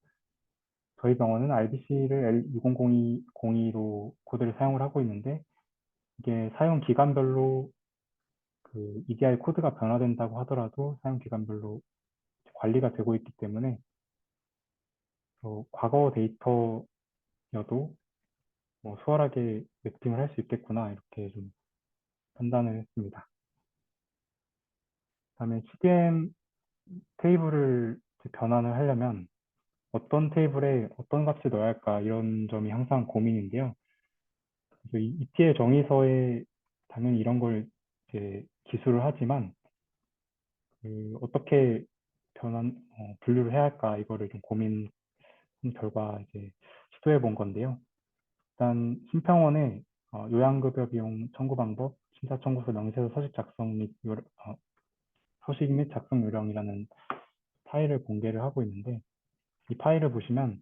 저희 병원은 RBC를 L200202로 코드를 사용을 하고 있는데 이게 사용 기간별로 그 EDI 코드가 변화된다고 하더라도 사용 기간별로 관리가 되고 있기 때문에 과거 데이터여도 뭐 수월하게 매핑을 할 수 있겠구나 이렇게 좀 판단을 했습니다. 그다음에 CDM 테이블을 변환을 하려면 어떤 테이블에 어떤 값을 넣어야 할까 이런 점이 항상 고민인데요. 그래서 이 ETL 정의서에 당연히 이런 걸 이제 기술을 하지만 어떻게 분류를 해야 할까 이거를 좀 고민한 결과 이제 시도해 본 건데요. 일단 심평원의 요양급여 비용 청구 방법, 심사 청구서 명세서 서식 작성 및 서식 및 작성 요령이라는 파일을 공개를 하고 있는데 이 파일을 보시면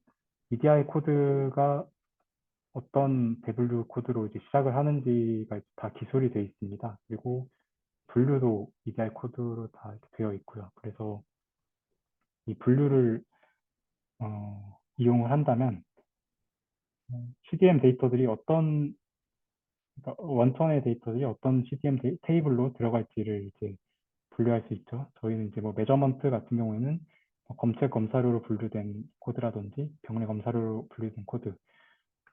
EDI 코드가 어떤 대분류 코드로 이제 시작을 하는지가 다 기술이 되어 있습니다. 그리고 분류도 EDI 코드로 다 되어 있고요. 그래서 이 분류를 이용을 한다면 CDM 데이터들이 그러니까 원천의 데이터들이 어떤 CDM 테이블로 들어갈지를 이제 분류할 수 있죠. 저희는 이제 뭐 매저먼트 같은 경우에는 검색 검사료로 분류된 코드라든지 병례 검사료로 분류된 코드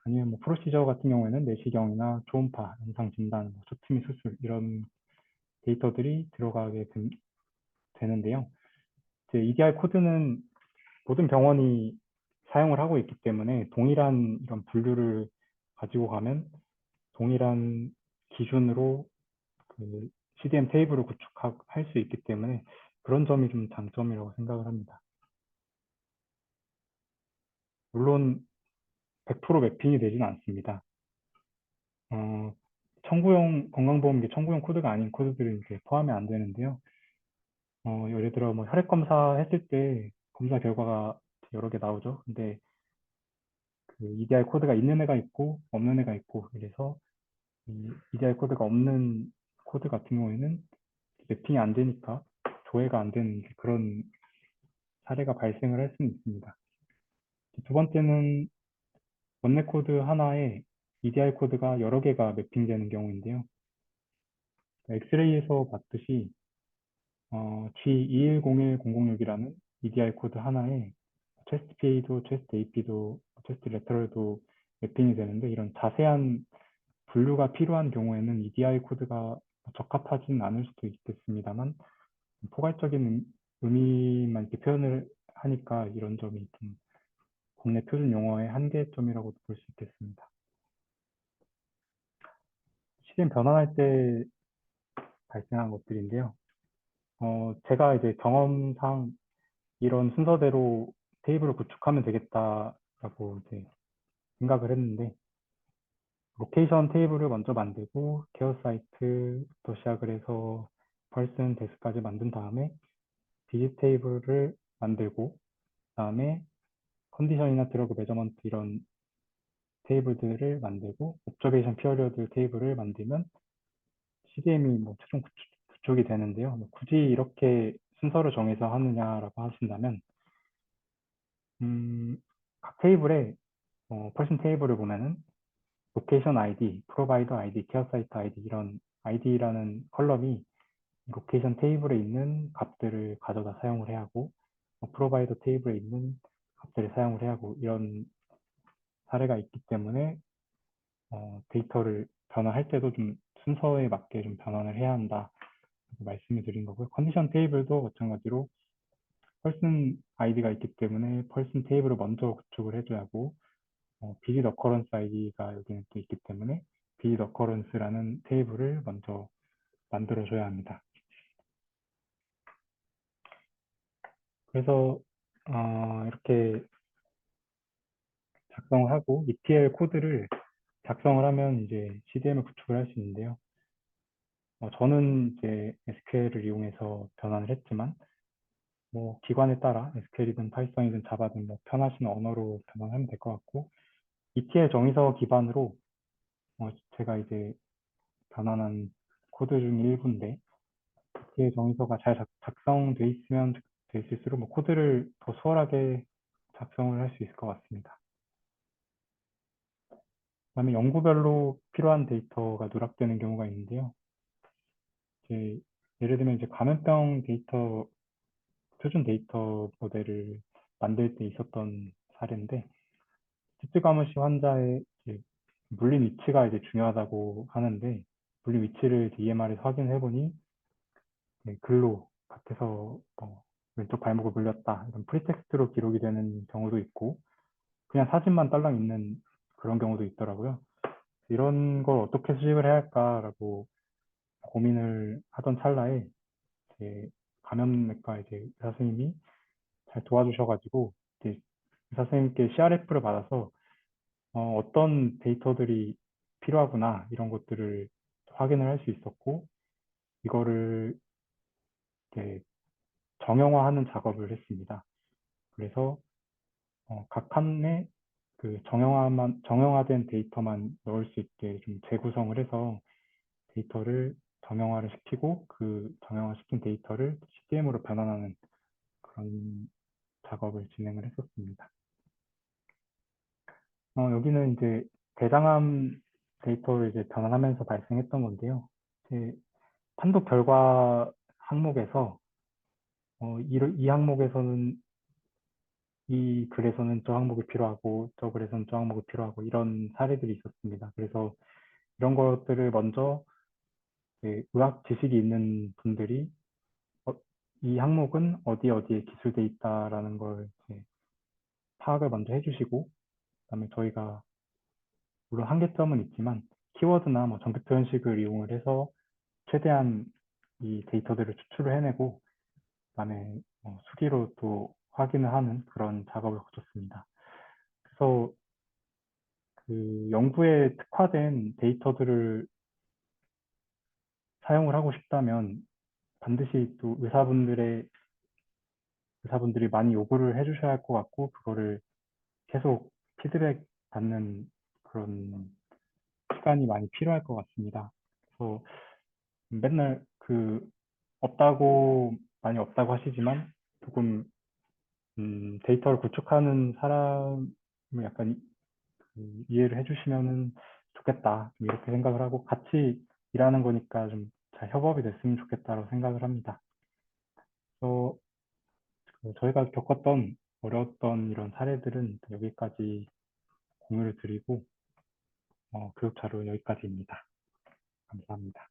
아니면 뭐 프로시저 같은 경우에는 내시경이나 초음파, 영상 진단, 뭐 수치 및 수술 이런 데이터들이 들어가게 되는데요. 이제 EDI 코드는 모든 병원이 사용을 하고 있기 때문에 동일한 이런 분류를 가지고 가면 동일한 기준으로 그 CDM 테이블을 구축할 수 있기 때문에 그런 점이 좀 장점이라고 생각을 합니다. 물론 100% 매핑이 되지는 않습니다. 청구용 건강보험기 청구용 코드가 아닌 코드들은 이제 포함이 안 되는데요. 예를 들어 뭐 혈액 검사 했을 때 검사 결과가 여러 개 나오죠. 근데 그 EDI 코드가 있는 애가 있고 없는 애가 있고 이래서 이 EDI 코드가 없는 코드 같은 경우에는 매핑이 안 되니까 조회가 안 되는 그런 사례가 발생을 할 수는 있습니다. 두 번째는 원래 코드 하나에 EDI 코드가 여러 개가 매핑되는 경우인데요. 엑스레이에서 봤듯이 G2101-006이라는 EDI 코드 하나에 체스트 PA도, 체스트 AP도, 체스트 레터럴도 매핑이 되는데 이런 자세한 분류가 필요한 경우에는 EDI 코드가 적합하지는 않을 수도 있겠습니다만 포괄적인 의미만 이렇게 표현을 하니까 이런 점이 좀 국내 표준 용어의 한계점이라고도 볼 수 있겠습니다. 시스템 변환할 때 발생한 것들인데요. 제가 이제 경험상 이런 순서대로 테이블을 구축하면 되겠다라고 이제 생각을 했는데, 로케이션 테이블을 먼저 만들고, 케어 사이트부터 시작을 해서 펄슨, 데스까지 만든 다음에, 비짓 테이블을 만들고, 다음에 컨디션이나 드러그 매저먼트 이런 테이블들을 만들고, 옵저베이션 피어리어드 테이블을 만들면 CDM이 뭐 최종 구축이 되는데요. 뭐 굳이 이렇게 순서를 정해서 하느냐라고 하신다면, 각 테이블에 펄슨 테이블을 보면은 로케이션 아이디, 프로바이더 아이디, 케어 사이트 아이디 이런 아이디라는 컬럼이 로케이션 테이블에 있는 값들을 가져다 사용을 해야 하고 프로바이더 테이블에 있는 값들을 사용을 해야 하고 이런 사례가 있기 때문에 데이터를 변환할 때도 좀 순서에 맞게 좀 변환을 해야 한다. 말씀을 드린 거고요. 컨디션 테이블도 마찬가지로 펄슨 아이디가 있기 때문에 펄슨 테이블을 먼저 구축을 해줘야 하고 비릿 어커런스 아이디가 여기는 또 있기 때문에 비릿 어커런스라는 테이블을 먼저 만들어줘야 합니다. 그래서 이렇게 작성을 하고 ETL 코드를 작성을 하면 이제 CDM을 구축을 할 수 있는데요. 저는 이제 SQL을 이용해서 변환을 했지만 뭐 기관에 따라 SQL이든 파이썬이든 자바든 뭐 편하신 언어로 변환하면 될 것 같고 ETL 정의서 기반으로 제가 이제 변환한 코드 중 일부인데 ETL 정의서가 잘 작성돼 있으면 돼 있을수록 뭐 코드를 더 수월하게 작성을 할 수 있을 것 같습니다. 그다음에 연구별로 필요한 데이터가 누락되는 경우가 있는데요. 이제 예를 들면 이제 감염병 데이터 표준 데이터 모델을 만들 때 있었던 사례인데 치트가무시 환자의 이제 물린 위치가 이제 중요하다고 하는데 물린 위치를 EMR에서 확인해 보니 글로 밭에서 왼쪽 발목을 물렸다 이런 프리텍스트로 기록이 되는 경우도 있고 그냥 사진만 딸랑 있는 그런 경우도 있더라고요. 이런 걸 어떻게 수집을 해야 할까라고 고민을 하던 찰나에 제 감염내과 이제 의사 선생님이 잘 도와주셔가지고 이제 의사 선생님께 CRF를 받아서 어떤 데이터들이 필요하구나 이런 것들을 확인을 할 수 있었고 이거를 이제 정형화하는 작업을 했습니다. 그래서 각 칸에 그 정형화된 데이터만 넣을 수 있게 좀 재구성을 해서 데이터를 정형화를 시키고 그 정형화시킨 데이터를 CDM으로 변환하는 그런 작업을 진행을 했었습니다. 여기는 이제 대장암 데이터를 이제 변환하면서 발생했던 건데요. 이제 판독 결과 항목에서 이 항목에서는 이 글에서는 저 항목이 필요하고 저 글에서는 저 항목이 필요하고 이런 사례들이 있었습니다. 그래서 이런 것들을 먼저 의학 지식이 있는 분들이 이 항목은 어디에 기술돼 있다라는 걸 이제 파악을 먼저 해주시고 그다음에 저희가 물론 한계점은 있지만 키워드나 뭐 정규 표현식을 이용을 해서 최대한 이 데이터들을 추출을 해내고 그다음에 수기로 또 확인을 하는 그런 작업을 거쳤습니다. 그래서 그 연구에 특화된 데이터들을 사용을 하고 싶다면 반드시 또 의사분들이 많이 요구를 해주셔야 할 것 같고 그거를 계속 피드백 받는 그런 시간이 많이 필요할 것 같습니다. 그래서 맨날 많이 없다고 하시지만 조금 데이터를 구축하는 사람을 약간 이해를 해주시면 좋겠다 이렇게 생각을 하고 같이 일하는 거니까 좀 잘 협업이 됐으면 좋겠다고 생각을 합니다. 그래서 저희가 겪었던 어려웠던 이런 사례들은 여기까지 공유를 드리고 교육 자료 여기까지입니다. 감사합니다.